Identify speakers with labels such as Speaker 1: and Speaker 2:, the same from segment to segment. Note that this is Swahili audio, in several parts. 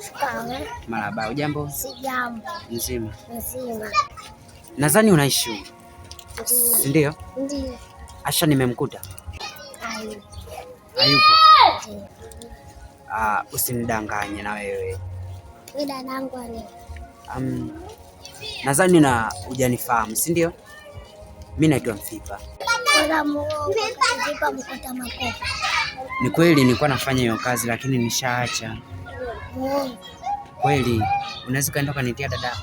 Speaker 1: Shikamoo.
Speaker 2: Marahaba, ujambo?
Speaker 1: Sijambo.
Speaker 2: Mzima.
Speaker 1: Mzima.
Speaker 2: Nadhani unaishi. Ndio?
Speaker 1: Ndio.
Speaker 2: Asha nimemkuta. Hayupo. Usinidanganye na wewe.
Speaker 1: Wewe dadangu ani.
Speaker 2: Nadhani na hujanifahamu, si ndio? Mimi naitwa Mfipa.
Speaker 1: Mfipa mkota makopo.
Speaker 2: Ni kweli nilikuwa nafanya hiyo kazi lakini nishaacha. Kweli unaweza kaenda kanitia dada?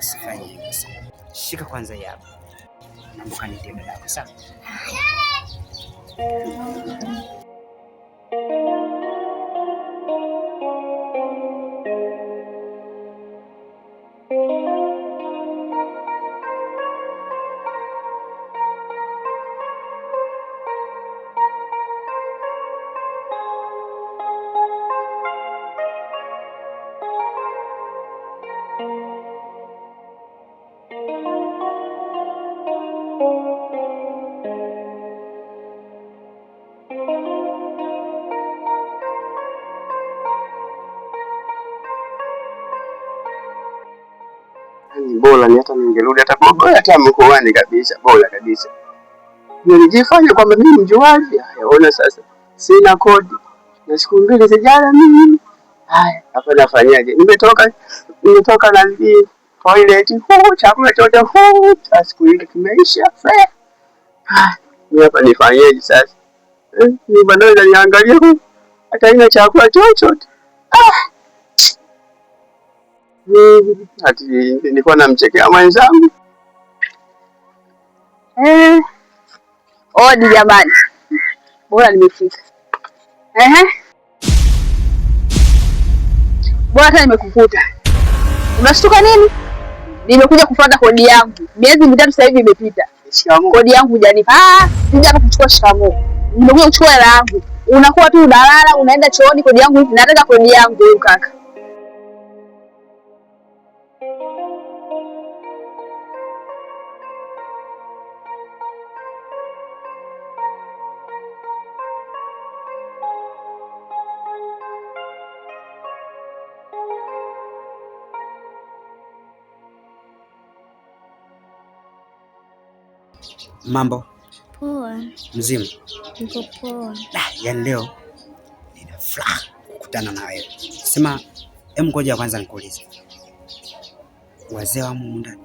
Speaker 2: Usifanye hivyo. Shika kwanza hii hapa. Naomba kanitie dada yako, sawa?
Speaker 3: Bora ni hata ningerudi hata bora hata mkoani kabisa, bora kabisa. Nilijifanya kwamba mimi mjuaji. Yaona sasa sina kodi. Na siku mbili sijala mimi. Haya, hapa nafanyaje? Nimetoka na ndio toilet chakula chote siku ile kimeisha. Mimi hapa nifanyaje sasa? Ni bado niangalia hata ina chakula chochote. Ati nilikuwa namchekea mwenzangu.
Speaker 4: Odi jamani. Bora nimefika. Bora hata nimekukuta. Unashtuka nini? Nimekuja kufuata kodi yangu. Miezi mitatu sasa hivi imepita. Kodi yangu hujanipa. Sija hapa kuchukua shikamoo. Nimekuja kuchukua hela yangu. Unakuwa tu unalala, unaenda chooni, kodi yangu hivi. Nataka kodi yangu huyu kaka.
Speaker 2: Mambo?
Speaker 1: Poa.
Speaker 2: Mzima?
Speaker 1: Niko poa.
Speaker 2: Yaani leo nina furaha kukutana na wewe. Sema, ngoja kwanza nikuulize. Wazee wa mumu ndani?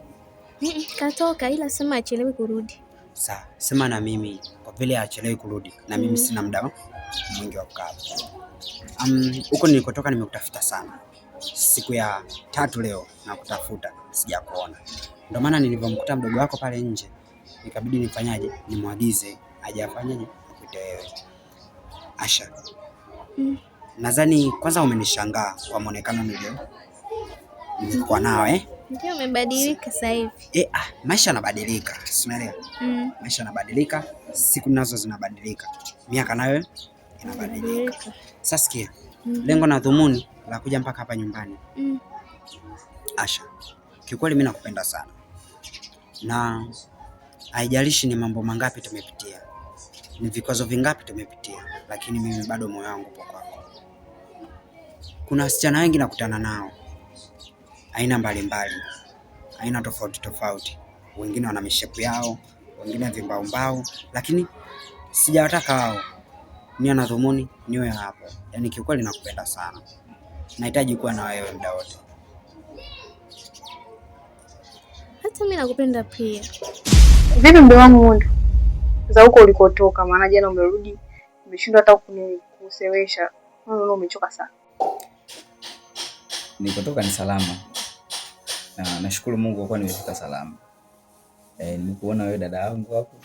Speaker 1: Katoka ila sema achelewe kurudi.
Speaker 2: Sawa, sema na mimi kwa vile achelewe kurudi na mimi sina muda mwingi wa kukaa. Huko nilikotoka nimekutafuta sana. Siku ya 3 leo na kutafuta sijakuona. Ndio maana nilivyomkuta mdogo wako pale nje ikabidi nifanyaje? Nimwagize aje afanyaje akuite wewe. Asha. Nadhani kwanza umenishangaa kwa muonekano nilikuwa nao
Speaker 1: Ndio umebadilika sasa hivi.
Speaker 2: Maisha yanabadilika, unaelewa? Maisha yanabadilika, siku nazo zinabadilika. Miaka nayo inabadilika. Sasa sikia. Lengo na dhumuni la kuja mpaka hapa nyumbani. Asha, kiukweli mimi nakupenda sana. Na haijalishi ni mambo mangapi tumepitia, ni vikwazo vingapi tumepitia, lakini mimi bado moyo wangu upo kwako. Kuna wasichana wengi nakutana nao, aina mbalimbali, aina tofauti tofauti. Wengine wana mishepu yao, wengine vimbaumbao, lakini sijawataka wao. Nia na dhumuni niwe hapo. Yaani kiukweli nakupenda sana. Nahitaji kuwa na wewe muda wote.
Speaker 1: Hata mimi nakupenda pia.
Speaker 4: Vipi mdogo wangu Mundu? Za huko ulikotoka, maana jana umerudi umeshindwa hata kunisewesha. Wewe umechoka sana.
Speaker 5: Nilikotoka ni salama. Na nashukuru Mungu kwa kuwa nimefika salama. Nimekuona wewe dada yangu hapo.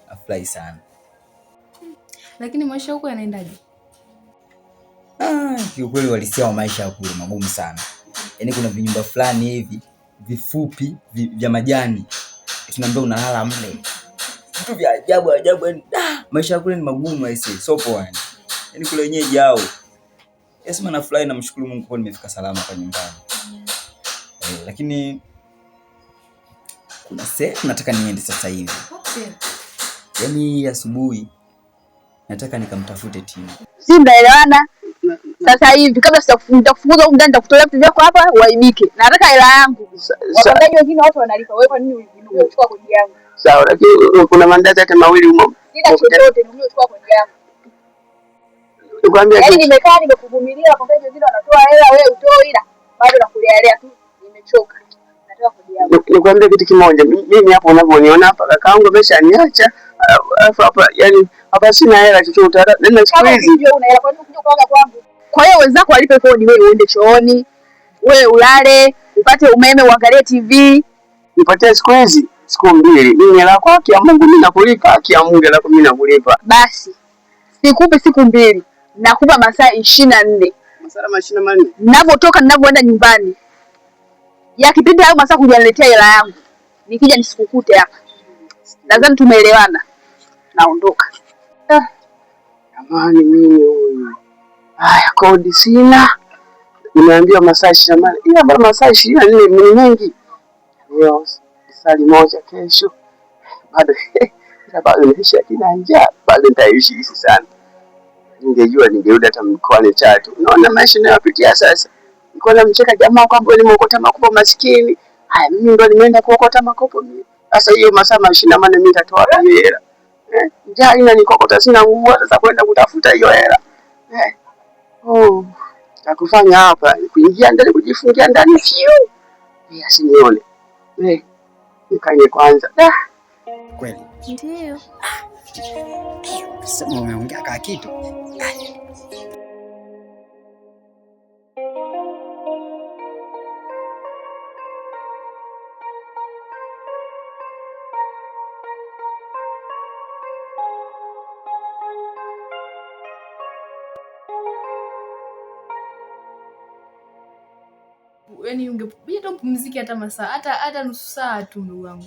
Speaker 5: Afurahi sana.
Speaker 6: Lakini maisha huko yanaendaje?
Speaker 5: Kiukweli walisia wa maisha huko magumu sana. Yaani kuna vinyumba fulani hivi vifupi vya majani. Tunaambia unalala mle. Vitu vya ajabu yaani maisha kule ni magumu aisee. So poa yani. Yaani kule wenyewe jao. Yesema nafurahi na mshukuru Mungu kwa nimefika salama kwa nyumbani. Lakini kuna sehemu nataka niende sasa hivi. Yaani asubuhi nataka nikamtafute Tina.
Speaker 4: Si mnaelewana? Sasa hivi kabla sitakufukuza huko ndani nitakutolea vitu vyako hapa uaibike. Nataka hela yangu. Wapangaji wengine wote wanalipa. Wewe kwa nini unachukua kodi yangu?
Speaker 3: Sawa, lakini kuna mandazi hata mawili huko.
Speaker 4: Sina chochote, unachukua kodi yangu.
Speaker 3: Nikwambia
Speaker 4: yaani nimekaa nimekuvumilia, wapangaji wengine wanatoa hela, wewe utoi ila bado nakulealea tu. Nimechoka. Nataka kodi yangu.
Speaker 3: Nikwambia kitu kimoja. Mimi hapo unavyoniona hapa kakaangu ameshaniacha. Alafu hapa yani hapa sina hela chochote. Nenda siku hizi.
Speaker 4: Una hela kwa nini kuja kuaga kwangu? Kwa hiyo wenzako walipe kodi, wewe uende chooni, wewe ulale, upate umeme, uangalie TV.
Speaker 3: Nipatie siku hizi siku 2. Mimi hela kwake ya Mungu mimi nakulipa, ya Mungu hela mimi nakulipa.
Speaker 4: Basi sikupe siku 2, nakupa masaa 24.
Speaker 3: Masaa 24.
Speaker 4: Ninapotoka ninapoenda nyumbani. Yakipita hayo masaa kujaniletea hela yangu. Nikija nisikukute hapa. Nadhani tumeelewana. Naondoka.
Speaker 3: Jamani mimi huyu. Haya kodi sina. Nimeambiwa masaa 24. Ila bado masaa 24 ni mengi. Leo sali moja kesho. Bado nimesha kina njaa. Bado nitaishi sana. Ningejua ningerudi hata mkoani Chato. Unaona maisha ninayopitia sasa. Nilikuwa namcheka jamaa kwamba nimeokota makopo maskini. Haya mimi ndo nimeenda kuokota makopo mimi. Sasa hiyo masaa 24 mimi nitatoa wapi hela? Njaa inanikokota, sina nguvu sasa kwenda kutafuta hiyo hela. Takufanya hapa kuingia ndani kujifungia ndani sio. Asinione. Nikae kwanza.
Speaker 2: Kweli.
Speaker 1: Ndio.
Speaker 2: Sema umeongea kama kitu.
Speaker 6: Yaani ungepita upumzike hata masaa hata nusu saa tu ndugu wangu.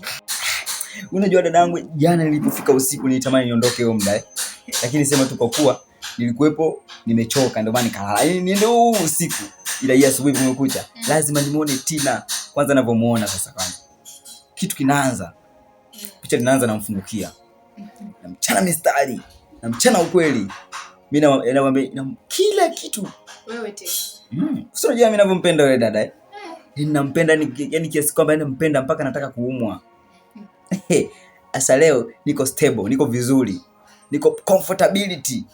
Speaker 5: Unajua dadangu, jana nilipofika usiku nilitamani niondoke huko muda. Lakini sema tu kwa kuwa nilikuwepo nimechoka ndio maana nikalala. Yaani niende usiku. Ila hii asubuhi kumekucha. Lazima nimuone Tina. Kwanza ninavyomuona sasa kwanza. Kitu kinaanza. Picha linaanza namfungukia. Namchana mistari. Namchana ukweli. Mimi naomba kila kitu.
Speaker 6: Wewe tena.
Speaker 5: Sio unajua mimi ninavyompenda wewe dada. Ninampenda yani kiasi kwamba ninampenda mpaka nataka kuumwa. Asa leo niko stable, niko vizuri. Niko comfortability.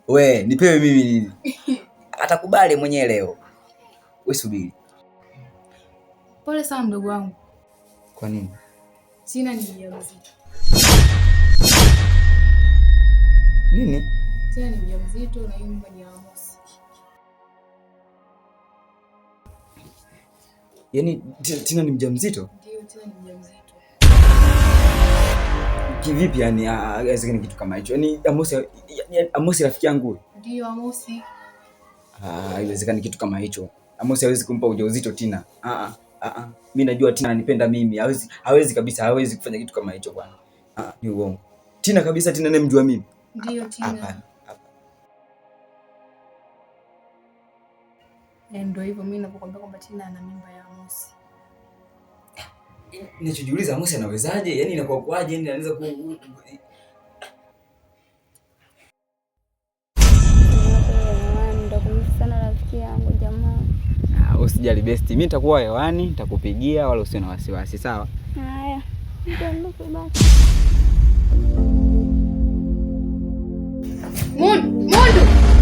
Speaker 5: We, nipewe mimi nini? Atakubali mwenyewe leo. Wewe subiri.
Speaker 6: Pole sana mdogo wangu.
Speaker 5: Kwa nini?
Speaker 6: Sina ni mjamzito.
Speaker 5: Nini?
Speaker 6: Sina ni mjamzito na hiyo mimba ni ya Amos.
Speaker 5: Yaani Tina ni mjamzito?
Speaker 6: Ndio, Tina ni mjamzito.
Speaker 5: Kivipi yani haiwezekani kitu kama hicho? Yaani Amos rafiki yangu.
Speaker 6: Ndio Amos.
Speaker 5: Haiwezekani kitu kama hicho. Amos hawezi kumpa ujauzito Tina. Mimi najua Tina ananipenda mimi. Hawezi kabisa, hawezi kufanya kitu kama hicho bwana. Ni uongo. Tina kabisa, Tina namjua mimi.
Speaker 6: Ndio Tina.
Speaker 5: Hapana.
Speaker 6: Ndio hivyo mimi ninapokuambia kwamba Tina ana mimba ya Amos.
Speaker 5: Ninachojiuliza Amos anawezaje? Yaani inakuwa kwaje? Yaani anaweza ku
Speaker 1: sana rafiki yangu jamaa.
Speaker 2: Usijali besti, mimi nitakuwa hewani, nitakupigia wala usiwe na wasiwasi, sawa?
Speaker 1: Haya. Ndio basi.
Speaker 6: Mundu!